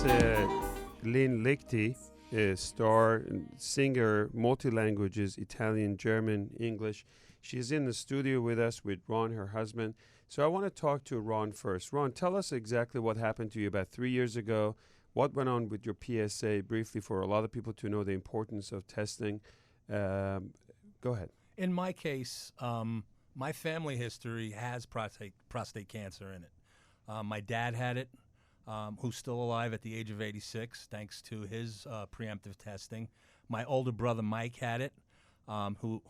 That's Liechty, star, singer, multi-languages, Italian, German, English. She's in the studio with us with Ron, her husband. So I want to talk to Ron first. Ron, tell us exactly what happened to you about 3 years ago. What went on with your PSA, briefly, for a lot of people to know the importance of testing. Go ahead. In my case, my family history has prostate cancer in it. My dad had it, who's still alive at the age of 86, thanks to his preemptive testing. My older brother Mike had it,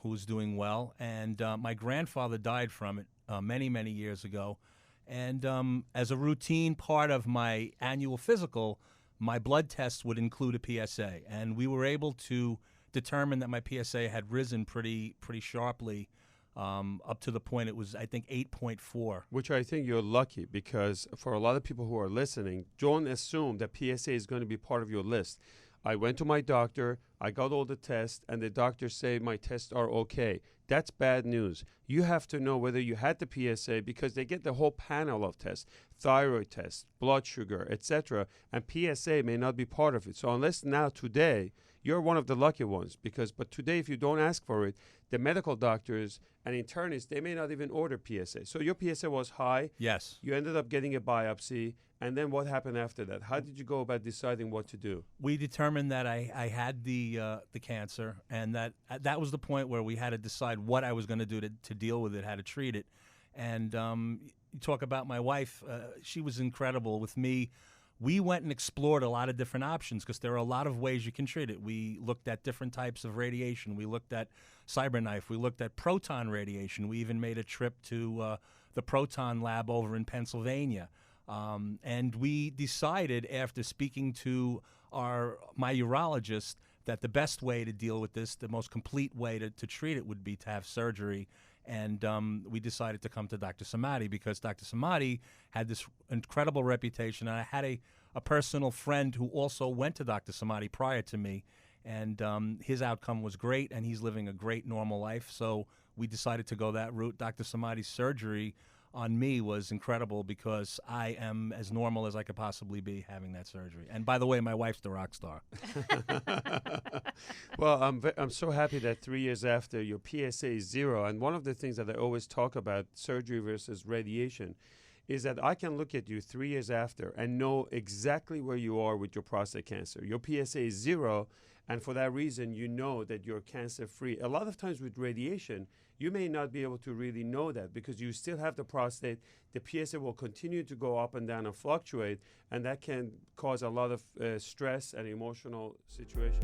who's doing well, and my grandfather died from it many, many years ago. And as a routine part of my annual physical, my blood tests would include a PSA, and we were able to determine that my PSA had risen pretty sharply, up to the point it was, I think, 8.4. Which I think you're lucky, because for a lot of people who are listening, don't assume that PSA is going to be part of your list. I went to my doctor, I got all the tests, and the doctor say my tests are okay. That's bad news. You have to know whether you had the PSA, because they get the whole panel of tests, thyroid tests, blood sugar, etc., and PSA may not be part of it. So unless now today, you're one of the lucky ones, but today if you don't ask for it, the medical doctors and internists, they may not even order PSA. So your PSA was high. Yes. You ended up getting a biopsy. And then what happened after that? How did you go about deciding what to do? We determined that I had the cancer, and that was the point where we had to decide what I was going to do to deal with it, how to treat it. And you talk about my wife, she was incredible with me. We went and explored a lot of different options because there are a lot of ways you can treat it. We looked at different types of radiation. We looked at CyberKnife. We looked at proton radiation. We even made a trip to the proton lab over in Pennsylvania. And we decided, after speaking to my urologist, that the best way to deal with this, the most complete way to treat it, would be to have surgery. And we decided to come to Dr. Samadi because Dr. Samadi had this incredible reputation. And I had a personal friend who also went to Dr. Samadi prior to me. And his outcome was great, and he's living a great normal life. So we decided to go that route. Dr. Samadi's surgery on me was incredible because I am as normal as I could possibly be having that surgery. And by the way, my wife's the rock star. Well, I'm so happy that 3 years after, your PSA is 0. And one of the things that I always talk about, surgery versus radiation, is that I can look at you 3 years after and know exactly where you are with your prostate cancer. Your PSA is 0, and for that reason, you know that you're cancer-free. A lot of times with radiation, you may not be able to really know that because you still have the prostate. The PSA will continue to go up and down and fluctuate, and that can cause a lot of stress and emotional situation.